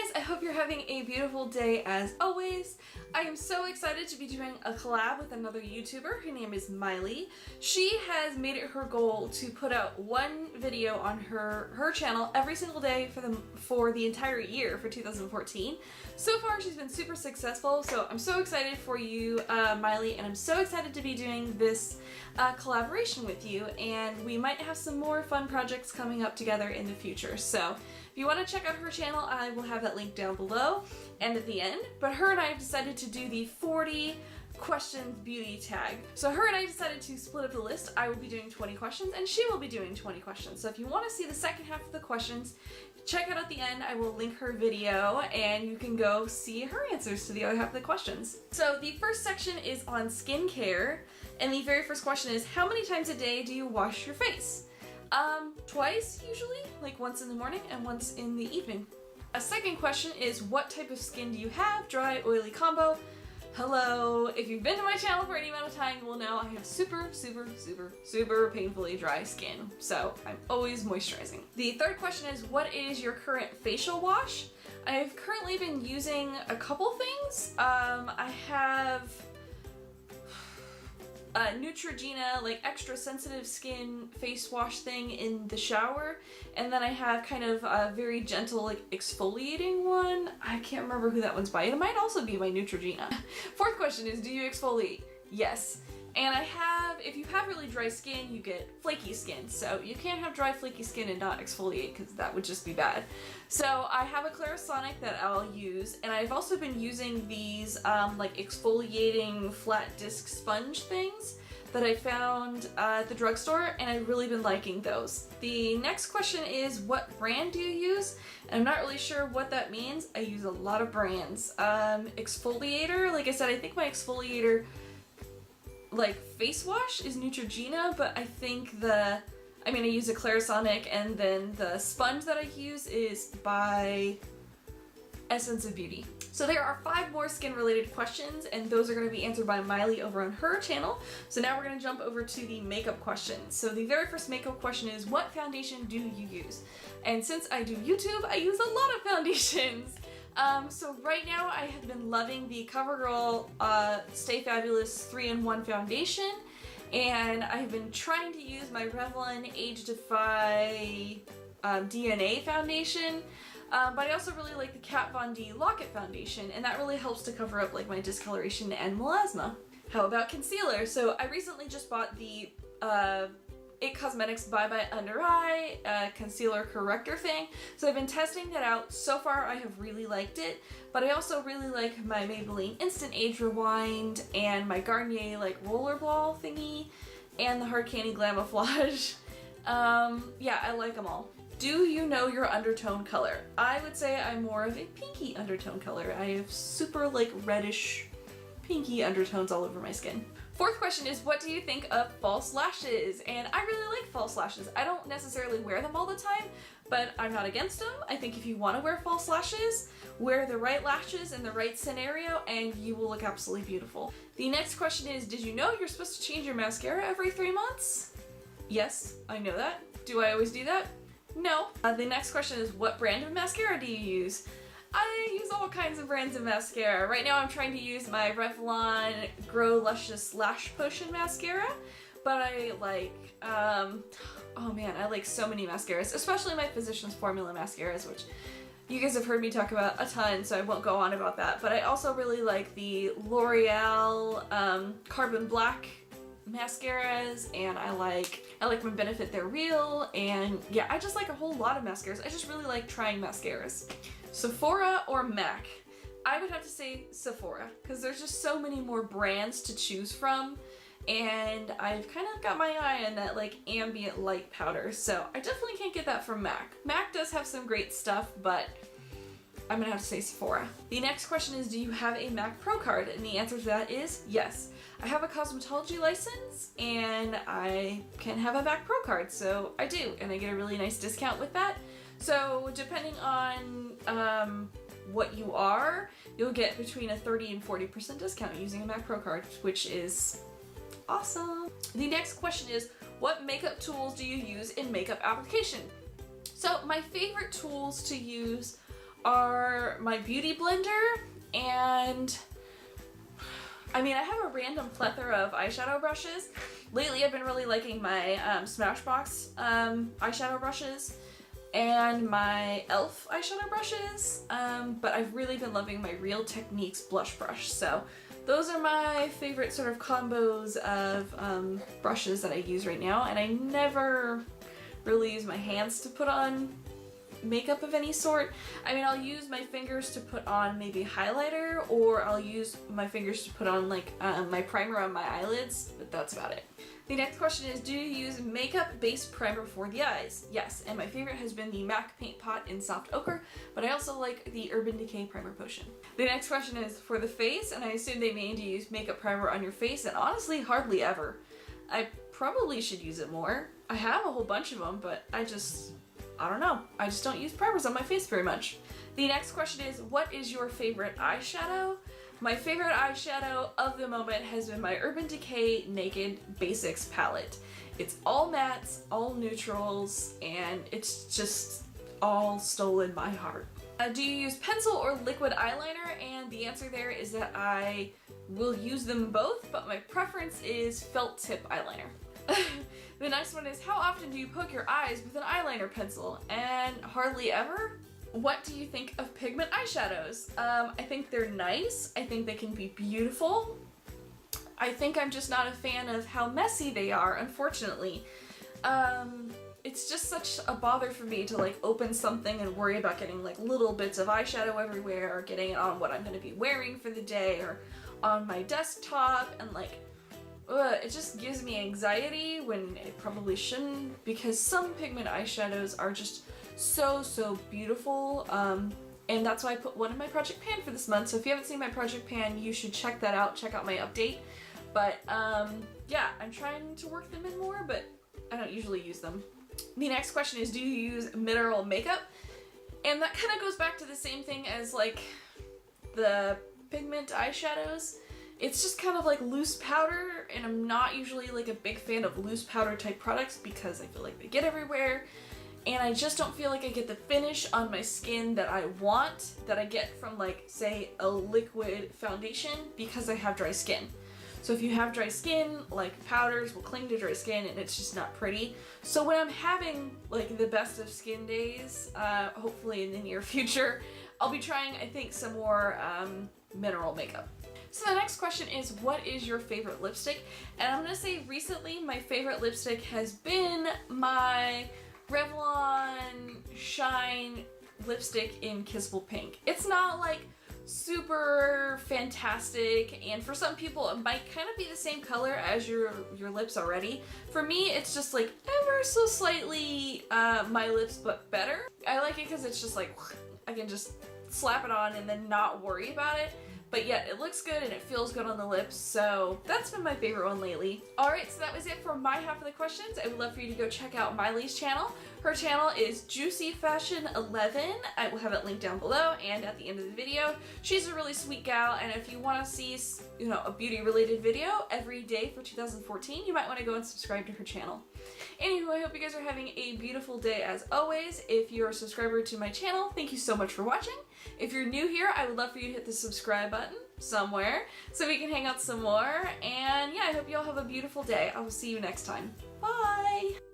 guys, I hope you're having a beautiful day as always. I am so excited to be doing a collab with another YouTuber. Her name is Miley. She has made it her goal to put out one video on her channel every single day for the entire year for 2014. So far she's been super successful, so I'm so excited for you, Miley, and I'm so excited to be doing this collaboration with you, and we might have some more fun projects coming up together in the future. So if you want to check out her channel, I will have that link down below and at the end. But her and I have decided to do the 40 questions beauty tag. So her and I decided to split up the list. I will be doing 20 questions and she will be doing 20 questions. So if you want to see the second half of the questions, check out at the end. I will link her video and you can go see her answers to the other half of the questions. So the first section is on skincare, and the very first question is, how many times a day do you wash your face? Twice usually, like once in the morning and once in the evening. A second question is, what type of skin do you have? Dry, oily combo? Hello, if you've been to my channel for any amount of time, you will know I have super painfully dry skin, so I'm always moisturizing. The third question is, what is your current facial wash? I've currently been using a couple things. I have a Neutrogena, like extra sensitive skin face wash thing in the shower, and then I have kind of a very gentle, like exfoliating one. I can't remember who that one's by. It might also be my Neutrogena. Fourth question is, do you exfoliate? Yes. And I have, if you have really dry skin, you get flaky skin. So you can't have dry, flaky skin and not exfoliate, because that would just be bad. So I have a Clarisonic that I'll use, and I've also been using these like exfoliating flat disc sponge things that I found at the drugstore, and I've really been liking those. The next question is, what brand do you use? And I'm not really sure what that means. I use a lot of brands. Exfoliator, like I said, I think my exfoliator like face wash is Neutrogena, but I think I use a Clarisonic, and then the sponge that I use is by Essence of Beauty. So there are 5 more skin related questions, and those are going to be answered by Miley over on her channel. So now we're going to jump over to the makeup questions. So the very first makeup question is, what foundation do you use? And since I do YouTube, I use a lot of foundations. So right now I have been loving the CoverGirl Stay Fabulous 3-in-1 foundation, and I have been trying to use my Revlon Age Defy DNA foundation, but I also really like the Kat Von D Lock-It foundation, and that really helps to cover up like my discoloration and melasma. How about concealer? So I recently just bought the It Cosmetics Bye Bye Under Eye concealer corrector thing. So I've been testing that out. So far I have really liked it, but I also really like my Maybelline Instant Age Rewind and my Garnier like rollerball thingy and the Hard Candy Glamouflage. Yeah, I like them all. Do you know your undertone color? I would say I'm more of a pinky undertone color. I have super like reddish pinky undertones all over my skin. Fourth question is, what do you think of false lashes? And I really like false lashes. I don't necessarily wear them all the time, but I'm not against them. I think if you want to wear false lashes, wear the right lashes in the right scenario and you will look absolutely beautiful. The next question is, did you know you're supposed to change your mascara every 3 months? Yes, I know that. Do I always do that? No. The next question is, what brand of mascara do you use? I use all kinds of brands of mascara. Right now I'm trying to use my Revlon Grow Luscious Lash Potion mascara, but I like, oh man, I like so many mascaras, especially my Physicians Formula mascaras, which you guys have heard me talk about a ton, so I won't go on about that. But I also really like the L'Oreal Carbon Black mascaras, and I like when Benefit They're Real, and yeah, I just like a whole lot of mascaras. I just really like trying mascaras. Sephora or MAC? I would have to say Sephora, because there's just so many more brands to choose from, and I've kind of got my eye on that like ambient light powder, so I definitely can't get that from MAC. MAC does have some great stuff, but I'm gonna have to say Sephora. The next question is, do you have a MAC Pro card? And the answer to that is yes. I have a cosmetology license and I can have a MAC Pro card, so I do, and I get a really nice discount with that. So depending on what you are, you'll get between a 30 and 40% discount using a MAC Pro card, which is awesome. The next question is, what makeup tools do you use in makeup application? So my favorite tools to use are my Beauty Blender, and I mean, I have a random plethora of eyeshadow brushes. Lately I've been really liking my Smashbox eyeshadow brushes and my e.l.f. eyeshadow brushes, but I've really been loving my Real Techniques blush brush. So those are my favorite sort of combos of brushes that I use right now, and I never really use my hands to put on makeup of any sort. I mean, I'll use my fingers to put on maybe highlighter, or I'll use my fingers to put on like my primer on my eyelids, but that's about it. The next question is, do you use makeup-based primer for the eyes? Yes, and my favorite has been the MAC Paint Pot in Soft Ochre, but I also like the Urban Decay Primer Potion. The next question is for the face, and I assume they mean to use makeup primer on your face, and honestly, hardly ever. I probably should use it more. I have a whole bunch of them, but I don't know. I just don't use primers on my face very much. The next question is, what is your favorite eyeshadow? My favorite eyeshadow of the moment has been my Urban Decay Naked Basics palette. It's all mattes, all neutrals, and it's just all stolen my heart. Do you use pencil or liquid eyeliner? And the answer there is that I will use them both, but my preference is felt tip eyeliner. The next one is, how often do you poke your eyes with an eyeliner pencil? And hardly ever. What do you think of pigment eyeshadows? I think they're nice. I think they can be beautiful. I think I'm just not a fan of how messy they are, unfortunately. It's just such a bother for me to like open something and worry about getting like little bits of eyeshadow everywhere, or getting it on what I'm gonna be wearing for the day, or on my desktop, and like, it just gives me anxiety when it probably shouldn't, because some pigment eyeshadows are just so beautiful, and that's why I put one in my project pan for this month. So if you haven't seen my project pan, you should check that out, check out my update. But yeah, I'm trying to work them in more, but I don't usually use them. The next question is, do you use mineral makeup? And that kind of goes back to the same thing as like the pigment eyeshadows. It's just kind of like loose powder, and I'm not usually like a big fan of loose powder type products because I feel like they get everywhere, and I just don't feel like I get the finish on my skin that I want, that I get from like, say, a liquid foundation, because I have dry skin. So if you have dry skin, like powders will cling to dry skin and it's just not pretty. So when I'm having like the best of skin days, hopefully in the near future, I'll be trying, I think, some more mineral makeup. So the next question is, what is your favorite lipstick? And I'm gonna say recently my favorite lipstick has been my Revlon Shine lipstick in Kissable Pink. It's not like super fantastic, and for some people it might kind of be the same color as your lips already. For me, it's just like ever so slightly my lips, but better. I like it because it's just like, I can just slap it on and then not worry about it. But yet it looks good and it feels good on the lips, so that's been my favorite one lately. Alright, so that was it for my half of the questions. I would love for you to go check out Miley's channel. Her channel is JuicyFashion11. I will have it linked down below and at the end of the video. She's a really sweet gal, and if you want to see, you know, a beauty related video every day for 2014, you might want to go and subscribe to her channel. Anywho, I hope you guys are having a beautiful day as always. If you're a subscriber to my channel, thank you so much for watching. If you're new here, I would love for you to hit the subscribe button somewhere so we can hang out some more. And yeah, I hope you all have a beautiful day. I will see you next time. Bye!